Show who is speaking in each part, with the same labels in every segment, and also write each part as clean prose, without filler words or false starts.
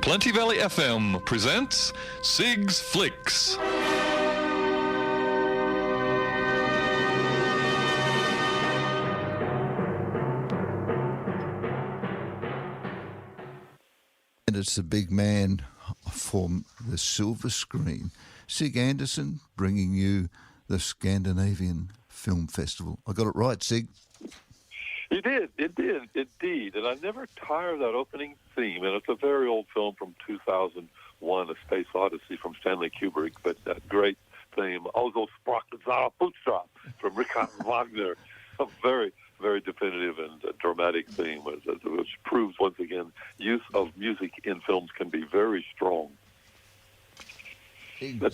Speaker 1: Plenty Valley FM presents Sig's Flicks.
Speaker 2: And it's the big man from the silver screen, Sig Anderson, bringing you the Scandinavian Film Festival. I got it right, Sig?
Speaker 3: You did, indeed. And I never tire of that opening theme. And it's a very old film from 2001, A Space Odyssey from Stanley Kubrick, but that great theme, Also sprach Zarathustra from Richard Wagner. A very, very definitive and dramatic theme, which proves once again use of music in films can be very strong. But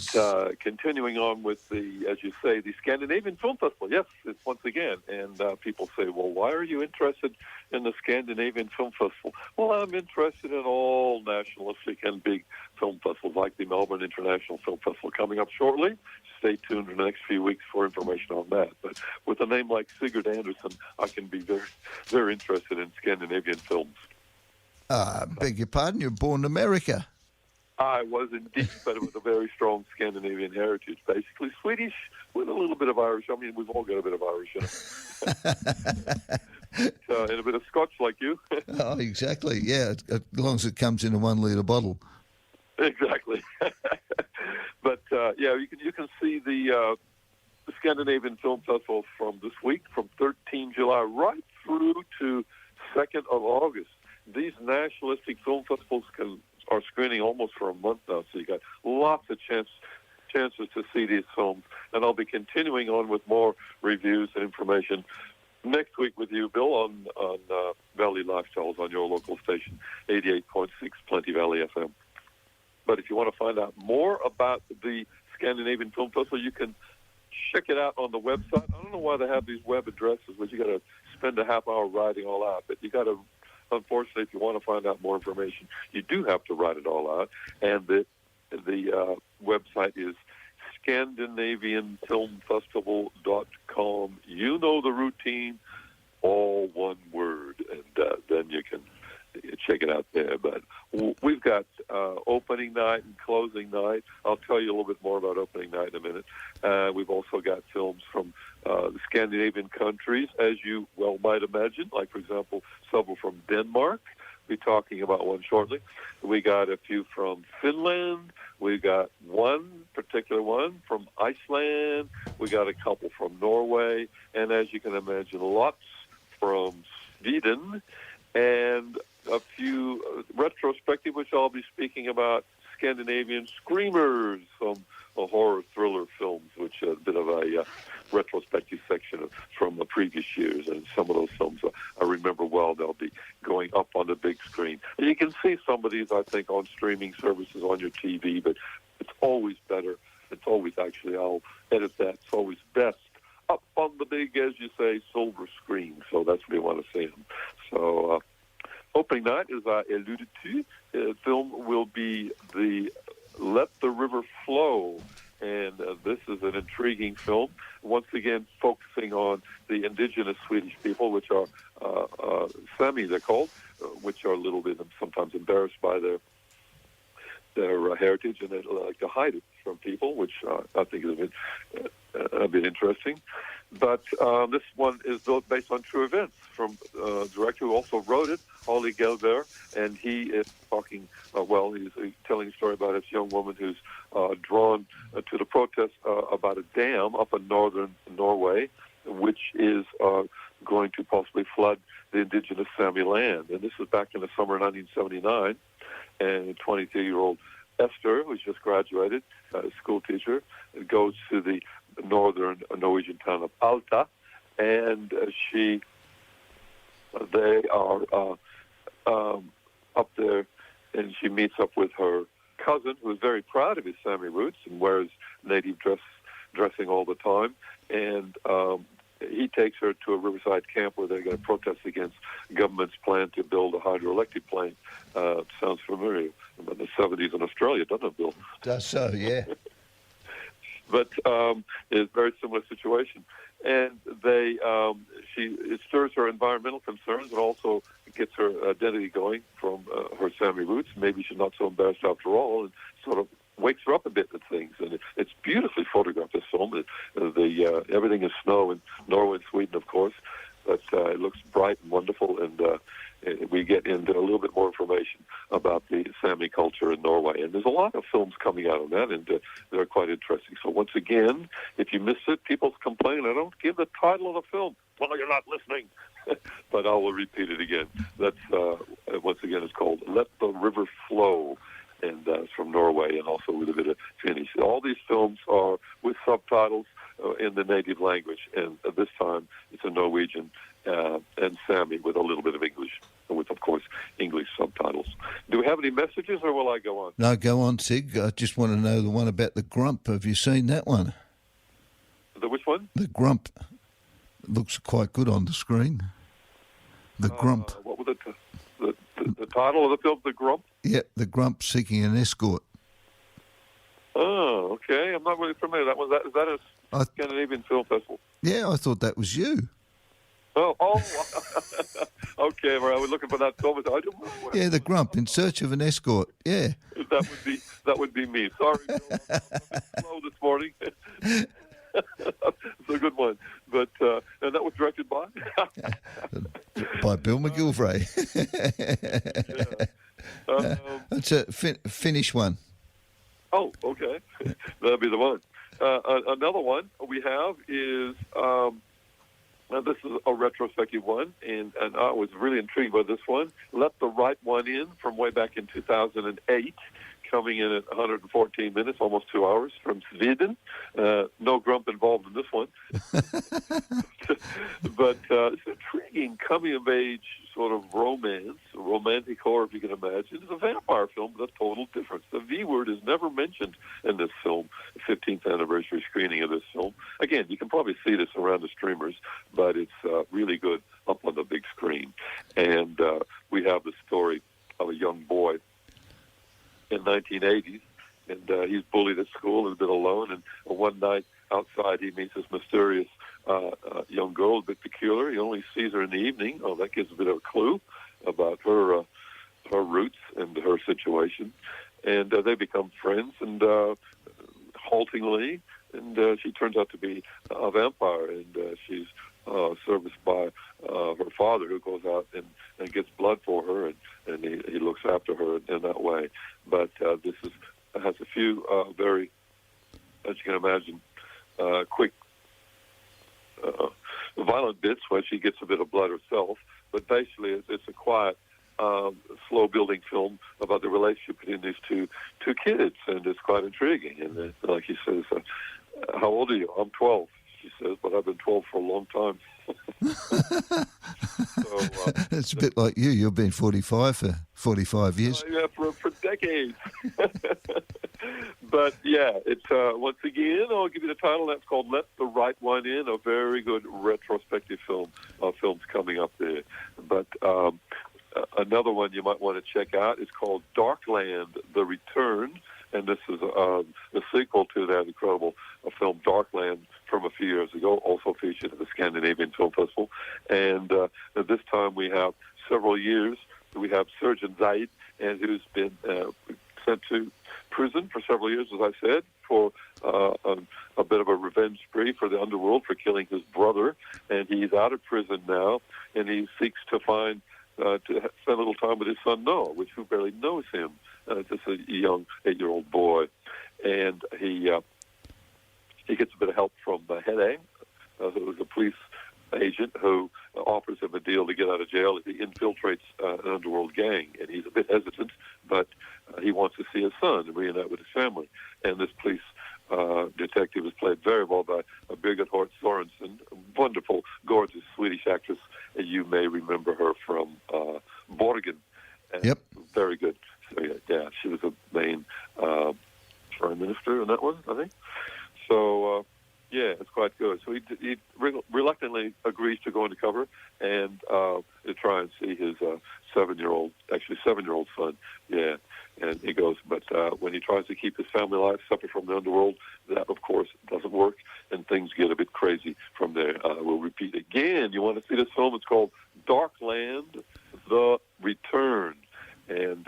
Speaker 3: continuing on with the, as you say, the Scandinavian Film Festival, yes, it's once again. And people say, well, why are you interested in the Scandinavian Film Festival? Well, I'm interested in all nationalistic and big film festivals like the Melbourne International Film Festival coming up shortly. Stay tuned in the next few weeks for information on that. But with a name like Sigurd Anderson, I can be very, very interested in Scandinavian films.
Speaker 2: Beg your pardon, you're born in America.
Speaker 3: I was indeed, but it was a very strong Scandinavian heritage, basically Swedish with a little bit of Irish. I mean, we've all got a bit of Irish in it. And a bit of Scotch like you.
Speaker 2: Oh, exactly, yeah, as long as it comes in a 1 litre bottle.
Speaker 3: Exactly. But, yeah, you can see the Scandinavian Film Festival from this week, from 13 July right through to 2nd of August. These nationalistic film festivals are screening almost for a month now, so you got lots of chances to see these films. And I'll be continuing on with more reviews and information next week with you, Bill, on Valley Lifestyles on your local station, 88.6 Plenty Valley FM. But if you want to find out more about the Scandinavian Film Festival, you can check it out on the website. I don't know why they have these web addresses, but you got to spend a half hour writing all out. But you got to, unfortunately, if you want to find out more information, you do have to write it all out. And the website is ScandinavianFilmFestival.com. You know the routine, all one word, and then you can check it out there. But we've got opening night and closing night. I'll tell you a little bit more about opening night in a minute. We've also got films from the Scandinavian countries, as you well might imagine, like, for example, several from Denmark. We'll be talking about one shortly. We got a few from Finland. We got one particular one from Iceland. We got a couple from Norway. And as you can imagine, lots from Sweden. And a few retrospective, which I'll be speaking about, Scandinavian Screamers, some horror thriller films, which is a bit of a retrospective section from the previous years. And some of those films I remember well. They'll be going up on the big screen. And you can see some of these, I think, on streaming services on your TV, but it's always better. It's always, actually, I'll edit that. It's always best up on the big, as you say, silver screen. So that's where you want to see them. So opening night, as I alluded to, the film will be the Let the River Flow. And this is an intriguing film, once again focusing on the indigenous Swedish people, which are Sami, they're called, which are a little bit sometimes embarrassed by their heritage, and they like to hide it from people, which I think is a bit interesting. But this one is based on true events from a director who also wrote it, Olli Gelber, and he is talking, he's telling a story about this young woman who's drawn to the protest about a dam up in northern Norway, which is going to possibly flood the indigenous Sami land. And this is back in the summer of 1979, and a 23-year-old Esther, who's just graduated, a school teacher, goes to the northern Norwegian town of Alta, and they are up there, and she meets up with her cousin, who is very proud of his Sami roots and wears native dressing all the time, and he takes her to a riverside camp where they're going to protest against government's plan to build a hydroelectric plant. Sounds familiar. In the 70s in Australia, doesn't it, Bill?
Speaker 2: Does so, yeah.
Speaker 3: But it's a very similar situation. and it stirs her environmental concerns and also gets her identity going from her Sami roots. Maybe she's not so embarrassed after all, and sort of wakes her up a bit at things. And it's beautifully photographed, this film. Everything is snow in Norway and Sweden, of course, but it looks bright and wonderful, and we get into a little bit more information about the Sami culture in Norway. And there's a lot of films coming out on that, and they're quite interesting. So once again, if you miss it, people complain, I don't give the title of the film. Well, you're not listening. But I will repeat it again. That's, once again, it's called Let the River Flow, and it's from Norway and also with a bit of Finnish. All these films are with subtitles in the native language, and this time it's a Norwegian and Sami with a little bit of English, with, of course, English subtitles. Do we have any messages, or will I go on?
Speaker 2: No, go on, Sig. I just want to know the one about the grump. Have you seen that one?
Speaker 3: The which one?
Speaker 2: The grump. Looks quite good on the screen. The Grump.
Speaker 3: What was the title of the film? The Grump?
Speaker 2: Yeah, The Grump Seeking an Escort.
Speaker 3: Oh, okay. I'm not really familiar. Is that a Scandinavian Film Festival?
Speaker 2: Yeah, I thought that was you.
Speaker 3: Oh. Okay. Well, I was looking for that film. I don't know.
Speaker 2: Yeah, The Grump, In Search of an Escort. Yeah.
Speaker 3: That would be me. Sorry, Bill. I'm a bit slow this morning. It's a good one. But and that was directed by?
Speaker 2: By Bill McGilvray.
Speaker 3: Yeah.
Speaker 2: It's a Finnish one.
Speaker 3: Oh, okay. That'll be the one. Another one we have is, this is a retrospective one, and I was really intrigued by this one. Let the Right One In, from way back in 2008. Coming in at 114 minutes, almost 2 hours, from Sweden. No grump involved in this one. But it's an intriguing coming-of-age sort of romance, romantic horror, if you can imagine. It's a vampire film, but a total difference. The V word is never mentioned in this film, the 15th anniversary screening of this film. Again, you can probably see this around the streamers, but it's really good up on the big screen. And we have the story of a young boy in 1980s, and he's bullied at school and a bit alone. And one night outside, he meets this mysterious young girl, a bit peculiar. He only sees her in the evening. Oh, that gives a bit of a clue about her roots and her situation. And they become friends, and haltingly, and she turns out to be a vampire, and she's serviced by her father, who goes out and gets blood for her, and he looks after her in that way. But this has a few very, as you can imagine, quick, violent bits where she gets a bit of blood herself. But basically, it's a quiet, slow-building film about the relationship between these two kids, and it's quite intriguing. And like he says, how old are you? I'm 12. She says, but I've been 12 for a long time. So,
Speaker 2: it's a bit like you. You've been 45 for 45 years.
Speaker 3: Yeah, for decades. But yeah, it's once again, I'll give you the title. That's called Let the Right One In, a very good retrospective film. Films coming up there. But another one you might want to check out is called Darkland: The Return. And this is the sequel to that incredible film Darkland from a few years ago, also featured at the Scandinavian Film Festival. And this time we have several years. We have Surgeon Zaid, and who's been sent to prison for several years, as I said, for a bit of a revenge spree for the underworld for killing his brother. And he's out of prison now, and he seeks to find to spend a little time with his son Noah, who barely knows him. Just a young 8-year-old boy, and he gets a bit of help from Hede, who is a police agent who offers him a deal to get out of jail if he infiltrates an underworld gang, and he's a bit hesitant, but he wants to see his son and reunite with his family. And this police detective is played very well by Birgit Hort Sorensen, a wonderful, gorgeous Swedish actress. You may remember her from Borgen.
Speaker 2: Yep.
Speaker 3: Very good. So, yeah, she was the main prime minister in that one, I think. So, yeah, it's quite good. So he reluctantly agrees to go undercover and to try and see his 7-year-old son. Yeah, And he goes, but when he tries to keep his family life separate from the underworld, that, of course, doesn't work, and things get a bit crazy from there. We'll repeat again. You want to see this film? It's called Darkland, The Return. And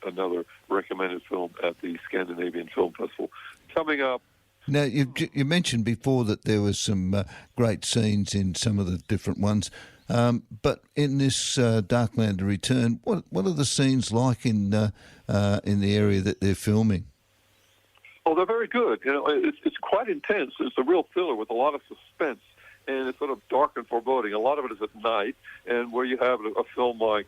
Speaker 3: another recommended film at the Scandinavian Film Festival. Coming up.
Speaker 2: Now, you mentioned before that there was some great scenes in some of the different ones. But in this Darkland The Return, what are the scenes like in the area that they're filming?
Speaker 3: Oh, they're very good. You know, it's quite intense. It's a real thriller with a lot of suspense, and it's sort of dark and foreboding. A lot of it is at night, and where you have a film like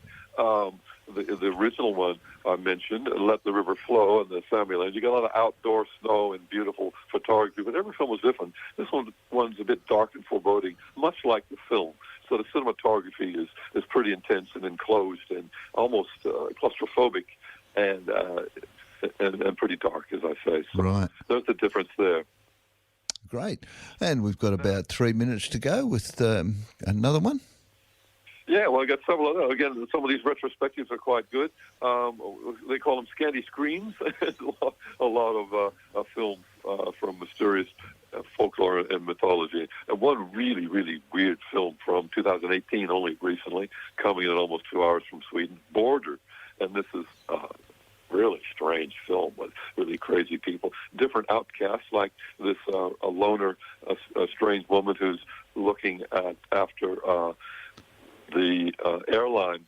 Speaker 3: the original one I mentioned, Let the River Flow, and the Samuel, you got a lot of outdoor snow and beautiful photography, but every film was different. This one's a bit dark and foreboding, much like the film. So the cinematography is pretty intense and enclosed and almost claustrophobic and pretty dark, as I say. So
Speaker 2: right.
Speaker 3: There's a difference there.
Speaker 2: Great. And we've got about 3 minutes to go with another one.
Speaker 3: Yeah, well, I got several of them. Again, some of these retrospectives are quite good. They call them scanty screens. A lot of films from mysterious folklore and mythology. And one really, really weird film from 2018, only recently, coming in almost 2 hours from Sweden, Border. And this is really strange film with really crazy people, different outcasts, like this a loner, a strange woman who's looking after the airline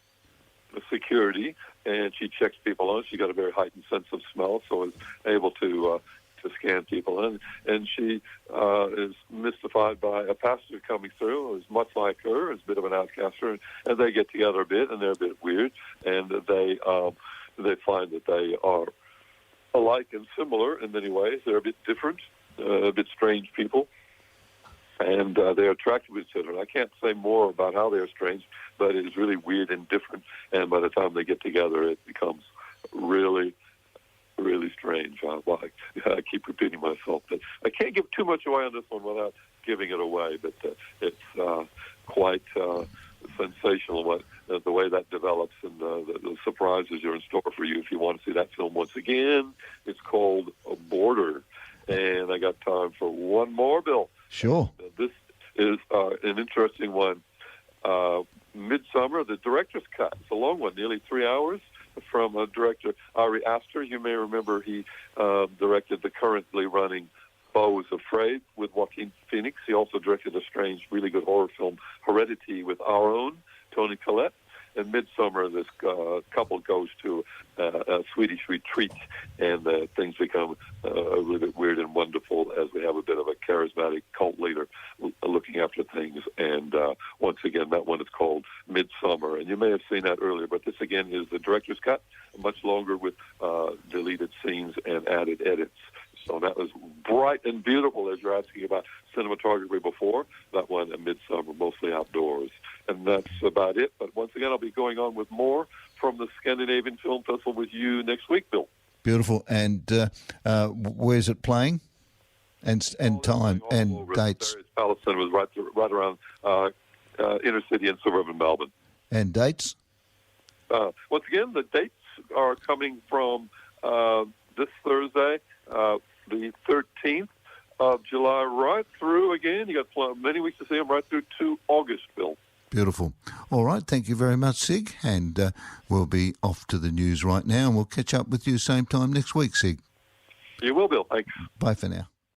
Speaker 3: security, and she checks people out. She got a very heightened sense of smell, so is able to scan people in. And she is mystified by a pastor coming through who's much like her, is a bit of an outcaster, and they get together a bit, and they're a bit weird, and they find that they are alike and similar in many ways. They're a bit different, a bit strange people. And they're attracted to each other. I can't say more about how they're strange, but it is really weird and different. And by the time they get together, it becomes really, really strange. I keep repeating myself, but I can't give too much away on this one without giving it away. But it's quite sensational the way that develops, and the surprises are in store for you if you want to see that film once again. It's called Border. And I got time for one more, Bill.
Speaker 2: Sure.
Speaker 3: This is an interesting one. Midsummer, the director's cut. It's a long one, nearly 3 hours, from director Ari Aster. You may remember he directed the currently running Beau is Afraid with Joaquin Phoenix. He also directed a strange, really good horror film, Heredity, with our own Toni Collette. In Midsummer, this couple goes to a Swedish retreat, and things become a little bit weird and wonderful as we have a bit of a charismatic cult leader looking after things. And once again, that one is called Midsummer. And you may have seen that earlier, but this, again, is the director's cut, much longer with deleted scenes and added edits. So that was bright and beautiful, as you're asking about cinematography before. That one, a Midsummer, mostly outdoors. And that's about it. But once again, I'll be going on with more from the Scandinavian Film Festival with you next week, Bill.
Speaker 2: Beautiful. And where's it playing? And time and dates?
Speaker 3: Palace Cinema was right around inner city and suburban Melbourne.
Speaker 2: And dates?
Speaker 3: Once again, the dates are coming from this Thursday, the 13th of July, right through, again, you got many weeks to see them, right through to August, Bill.
Speaker 2: Beautiful. All right, thank you very much, Sig. And we'll be off to the news right now, and we'll catch up with you same time next week, Sig.
Speaker 3: You will, Bill. Thanks.
Speaker 2: Bye for now.